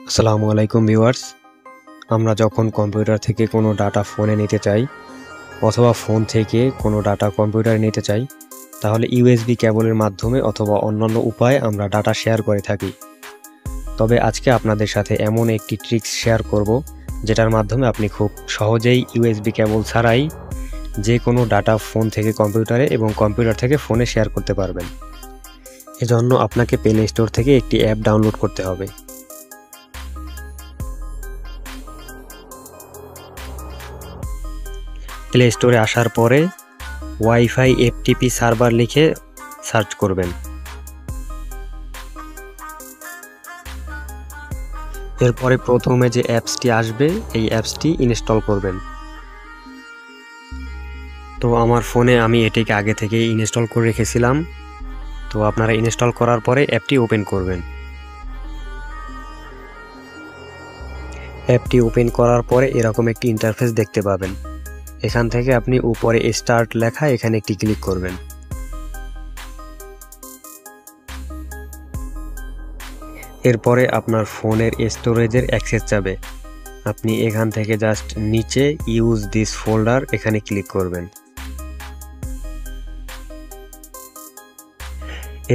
আসসালামু আলাইকুম ভিউয়ার্স, আমরা যখন কম্পিউটার থেকে কোনো ডাটা ফোনে নিতে চাই অথবা ফোন থেকে কোনো ডাটা কম্পিউটারে নিতে চাই, তাহলে ইউএসবি কেবলের মাধ্যমে অথবা অন্যান্য উপায়ে আমরা ডাটা শেয়ার করে থাকি। তবে আজকে আপনাদের সাথে এমন একটি ট্রিক্স শেয়ার করব যেটার মাধ্যমে আপনি খুব সহজেই ইউএসবি কেবল ছাড়াই যে কোনো ডাটা ফোন থেকে কম্পিউটারে এবং কম্পিউটার থেকে ফোনে শেয়ার করতে পারবেন। এজন্য আপনাকে প্লে স্টোর থেকে একটি অ্যাপ ডাউনলোড করতে হবে। প্লে স্টোরে আসার পরে ওয়াইফাই এফটিপি সার্ভার লিখে সার্চ করবেন। এরপরে প্রথমে যে অ্যাপসটি আসবে এই অ্যাপসটি ইনস্টল করবেন। তো আমার ফোনে আমি এটিকে আগে থেকেই ইনস্টল করে রেখেছিলাম। তো আপনারা ইনস্টল করার পরে অ্যাপটি ওপেন করবেন। অ্যাপটি ওপেন করার পরে এরকম একটি ইন্টারফেস দেখতে পাবেন। এখান থেকে আপনি উপরে স্টার্ট লেখা এখানে একটি ক্লিক করবেন। এরপরে আপনার ফোনের স্টোরেজের অ্যাক্সেস যাবে। আপনি এখান থেকে জাস্ট নিচে ইউজ দিস ফোল্ডার এখানে ক্লিক করবেন।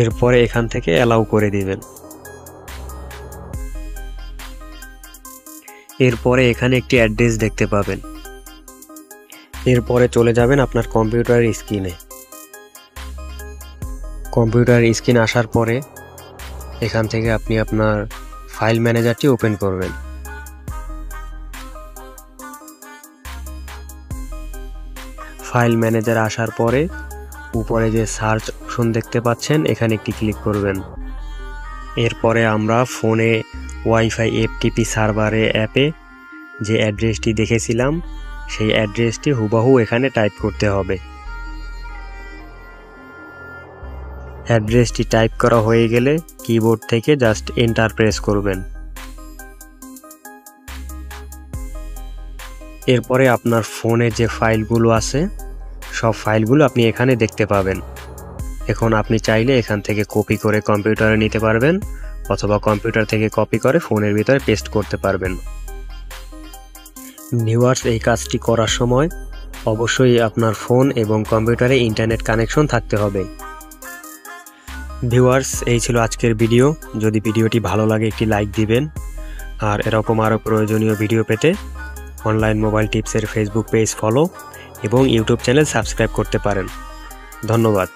এরপরে এখান থেকে অ্যালাউ করে দিবেন। এরপরে এখানে একটি অ্যাড্রেস দেখতে পাবেন। এরপরে চলে যাবেন আপনার কম্পিউটারের স্ক্রিনে। কম্পিউটারের স্ক্রিন আসার পরে এখান থেকে আপনি আপনার ফাইল ম্যানেজারটি ওপেন করবেন। ফাইল ম্যানেজার আসার পরে উপরে যে সার্চ অপশন দেখতে পাচ্ছেন এখানে একটি ক্লিক করবেন। এরপরে আমরা ফোনে ওয়াইফাই এফটিপি সার্ভারে অ্যাপে যে অ্যাড্রেসটি দেখেছিলাম সেই অ্যাড্রেসটি হুবহু এখানে টাইপ করতে হবে। অ্যাড্রেসটি টাইপ করা হয়ে গেলে কিবোর্ড থেকে জাস্ট এন্টার প্রেস করবেন। এরপরে আপনার ফোনে যে ফাইলগুলো আছে সব ফাইলগুলো আপনি এখানে দেখতে পাবেন। এখন আপনি চাইলে এখান থেকে কপি করে কম্পিউটারে নিতে পারবেন অথবা কম্পিউটার থেকে কপি করে ফোনের ভিতরে পেস্ট করতে পারবেন। ভিউয়ার্স, এই কাজটি করার সময় অবশ্যই আপনার ফোন এবং কম্পিউটারে ইন্টারনেট কানেকশন থাকতে হবে। ভিউয়ার্স, এই ছিল আজকের ভিডিও। যদি ভিডিওটি ভালো লাগে একটি লাইক দিবেন, আর এরকম আরও প্রয়োজনীয় ভিডিও পেতে অনলাইন মোবাইল টিপসের ফেসবুক পেজ ফলো এবং ইউটিউব চ্যানেল সাবস্ক্রাইব করতে পারেন। ধন্যবাদ।